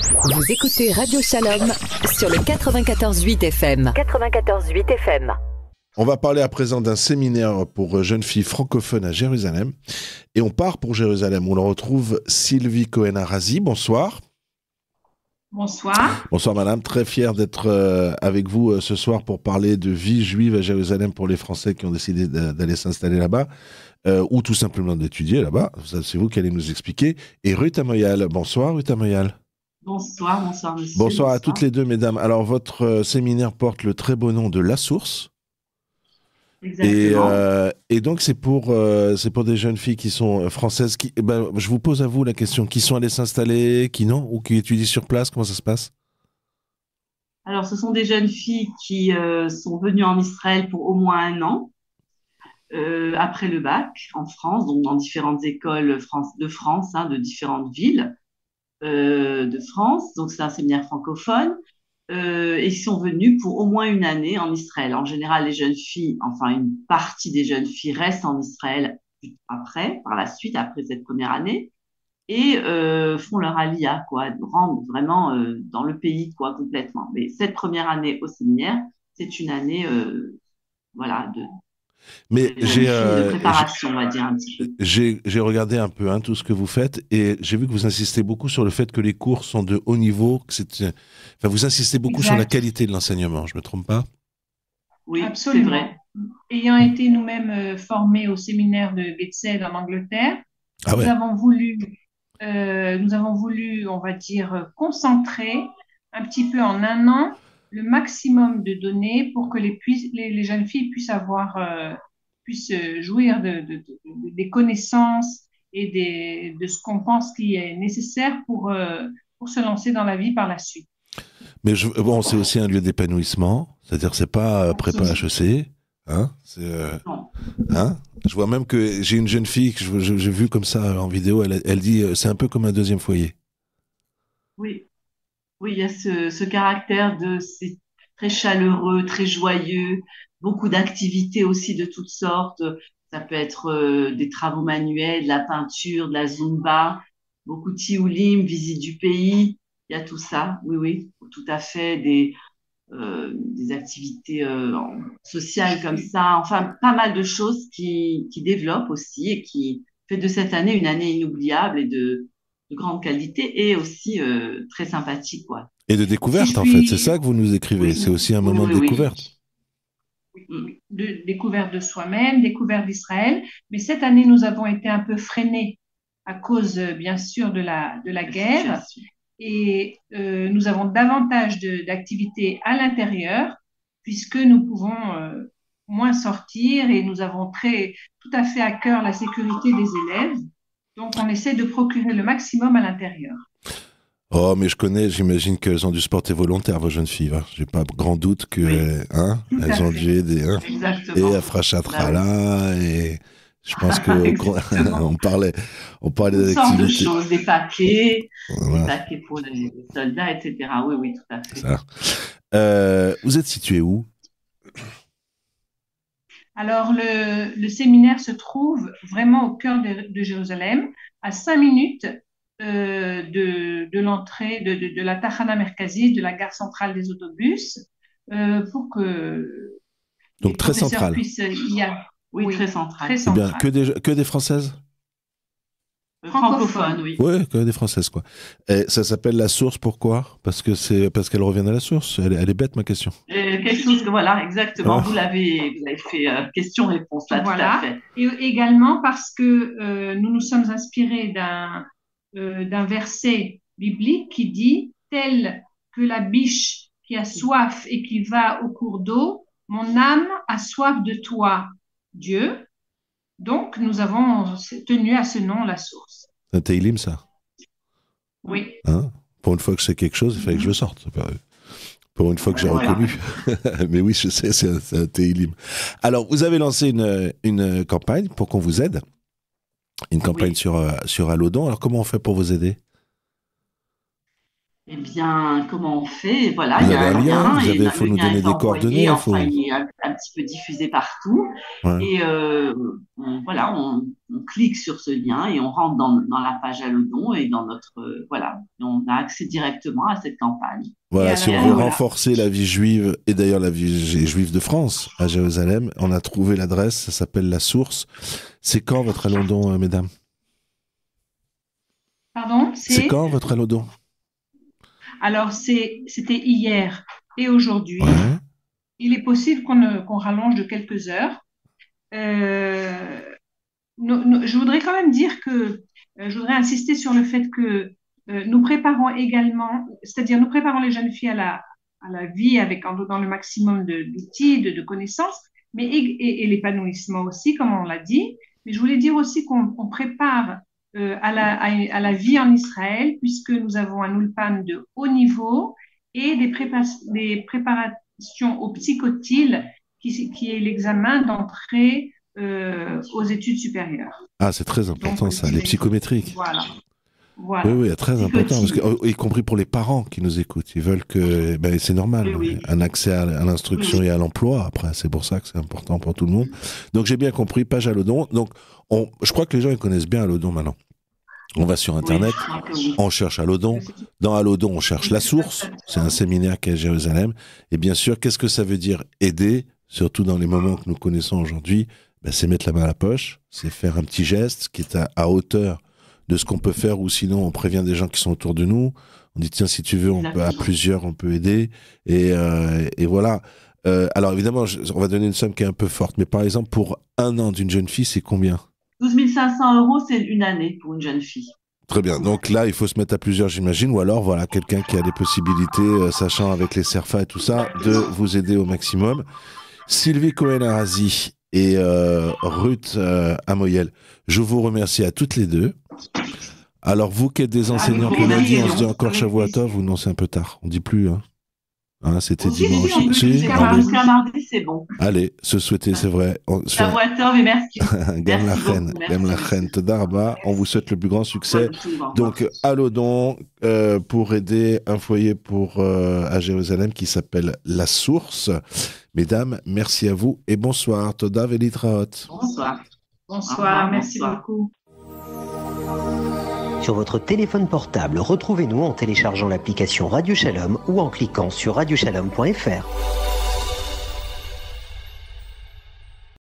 Vous écoutez Radio Shalom sur le 94.8 FM. 94.8 FM. On va parler à présent d'un séminaire pour jeunes filles francophones à Jérusalem. Et on part pour Jérusalem. On le retrouve Sylvie Cohen-Arazi. Bonsoir. Bonsoir. Bonsoir madame, très fier d'être avec vous ce soir pour parler de vie juive à Jérusalem pour les Français qui ont décidé d'aller s'installer là-bas ou tout simplement d'étudier là-bas. C'est vous qui allez nous expliquer. Et Ruth Amoyal. Bonsoir Ruth Amoyal. Bonsoir monsieur. Bonsoir à toutes les deux mesdames. Alors votre séminaire porte le très beau nom de La Source. Exactement. Et donc c'est pour des jeunes filles qui sont françaises. Je vous pose à vous la question, qui sont allées s'installer, qui non, ou qui étudient sur place, comment ça se passe? Alors ce sont des jeunes filles qui sont venues en Israël pour au moins un an après le bac en France, donc dans différentes écoles de France, de différentes villes de France. Donc c'est un séminaire francophone. Et ils sont venus pour au moins une année en Israël. En général, les jeunes filles, enfin une partie des jeunes filles restent en Israël par la suite, après cette première année, et font leur aliyah, quoi, rentrent vraiment dans le pays, quoi, complètement. Mais cette première année au séminaire, c'est une année, voilà, Mais de préparation, on va dire un petit peu. J'ai regardé un peu tout ce que vous faites et j'ai vu que vous insistez beaucoup sur le fait que les cours sont de haut niveau, vous insistez beaucoup sur la qualité de l'enseignement, je me trompe pas? Oui, absolument. C'est vrai. Ayant été nous-mêmes formés au séminaire de Bethesda en Angleterre, nous avons voulu, on va dire, concentrer un petit peu en un an le maximum de données pour que les jeunes filles puissent jouir des connaissances et de ce qu'on pense qui est nécessaire pour se lancer dans la vie par la suite. Mais c'est aussi un lieu d'épanouissement, c'est-à-dire c'est pas prépa HEC, Je vois même que j'ai une jeune fille que j'ai vue comme ça en vidéo, elle dit c'est un peu comme un deuxième foyer. Oui, il y a ce caractère c'est très chaleureux, très joyeux, beaucoup d'activités aussi de toutes sortes. Ça peut être des travaux manuels, de la peinture, de la zumba, beaucoup de tioulim, visite du pays. Il y a tout ça, oui, tout à fait, des activités sociales comme ça. Enfin, pas mal de choses qui développent aussi et qui fait de cette année une année inoubliable et de grande qualité et aussi très sympathique, quoi. Et de découverte, en fait, c'est ça que vous nous écrivez, c'est aussi un moment de découverte. De découverte de soi-même, découverte d'Israël, mais cette année, nous avons été un peu freinés à cause, bien sûr, de la guerre, et nous avons davantage d'activités à l'intérieur, puisque nous pouvons moins sortir, et nous avons tout à fait à cœur la sécurité des élèves. Donc, on essaie de procurer le maximum à l'intérieur. Oh, mais j'imagine qu'elles ont dû se porter volontaire, vos jeunes filles. J'ai pas grand doute que, elles ont dû aider. Et à Frachatrala, et je pense que on parlait des activités. De choses, des paquets pour les soldats, etc. Oui, tout à fait. Ça. Vous êtes situé où? Alors, le séminaire se trouve vraiment au cœur de Jérusalem, à 5 minutes de l'entrée de la Tachana Merkazit, de la gare centrale des autobus, pour que donc très central. Oui, très central. C'est bien. Que des Françaises? Francophones, oui. Oui, que des Françaises, quoi. Et ça s'appelle La Source, pourquoi? Parce qu'elles reviennent à la source. Elle est bête, ma question. Quelque chose que, voilà, exactement. Vous l'avez fait question-réponse, là, voilà. Tout à fait. Et également parce que nous nous sommes inspirés d'un verset biblique qui dit « Tel que la biche qui a soif et qui va au cours d'eau, mon âme a soif de toi, Dieu. » Donc, nous avons tenu à ce nom la source. C'est un Teilim, ça? Oui. Pour une fois que c'est quelque chose, il fallait que je le sorte. Pour une fois que j'ai reconnu. Mais oui, je sais, c'est un Teilim. Alors, vous avez lancé une campagne pour qu'on vous aide. Une campagne sur Alodon. Alors, comment on fait pour vous aider? Eh bien, comment on fait? Voilà, Vous il y a avez un un lien, lien et faut le nous lien donner est des coordonnées, envoyé, enfin, il est un petit peu diffusé partout. Ouais. Et voilà, on clique sur ce lien et on rentre dans la page Allodon et dans notre, voilà, et on a accès directement à cette campagne. Et Voilà, à si la on fin, veut voilà. renforcer la vie juive, et d'ailleurs la vie juive de France, à Jérusalem, on a trouvé l'adresse, ça s'appelle La Source. C'est quand votre Allodon, mesdames? Pardon, C'est quand votre Allodon? alors c'était hier et aujourd'hui. Ouais. Il est possible qu'on rallonge de quelques heures. Euh, je voudrais quand même dire que je voudrais insister sur le fait que nous préparons également, c'est-à-dire nous préparons les jeunes filles à la vie avec en donnant le maximum d'outils, de connaissances, mais et l'épanouissement aussi, comme on l'a dit. Mais je voulais dire aussi qu'on prépare à la vie en Israël, puisque nous avons un ulpan de haut niveau et des préparations au psychotil, qui est l'examen d'entrée aux études supérieures. Ah, c'est très important Donc, ça, les psychométriques. Voilà, Oui, voilà. oui, très important, parce que, y compris pour les parents qui nous écoutent. Ils veulent que, ben, c'est normal, Oui. un accès à l'instruction et à l'emploi. Après, c'est pour ça que c'est important pour tout le monde. Donc, j'ai bien compris, page Allodon. Donc, je crois que les gens ils connaissent bien Allodon maintenant. On va sur Internet, Oui, je crois que oui. on cherche Allodon. Dans Allodon, on cherche La Source. C'est un séminaire qui est à Jérusalem. Et bien sûr, qu'est-ce que ça veut dire aider, surtout dans les moments que nous connaissons aujourd'hui? Ben, c'est mettre la main à la poche, c'est faire un petit geste qui est à hauteur de ce qu'on peut faire, ou sinon on prévient des gens qui sont autour de nous. On dit tiens, si tu veux, à plusieurs, on peut aider. Et voilà. Alors évidemment, on va donner une somme qui est un peu forte, mais par exemple, pour un an d'une jeune fille, c'est combien? 12 500 euros, c'est une année pour une jeune fille. Très bien. Donc là, il faut se mettre à plusieurs, j'imagine, ou alors voilà, quelqu'un qui a des possibilités, sachant avec les CERFA et tout ça, de vous aider au maximum. Sylvie Cohen-Arazi et Ruth Amoyel, je vous remercie à toutes les deux. Alors vous qui êtes des enseignants, on a dit, on se dit encore Shavuatov ou non, c'est un peu tard, on dit plus, hein. Hein, c'était dimanche. Jusqu'à mardi, c'est bon. Allez, se souhaiter, c'est vrai. Shavuatov et merci. Gam Lachen, Toda Rabba. On vous souhaite le plus grand succès. Donc, Allodon, pour aider un foyer à Jérusalem qui s'appelle La Source. Mesdames, merci à vous et bonsoir. Toda Velitraot. Bonsoir. Bonsoir, merci beaucoup. Sur votre téléphone portable, retrouvez-nous en téléchargeant l'application Radio Shalom ou en cliquant sur radioshalom.fr.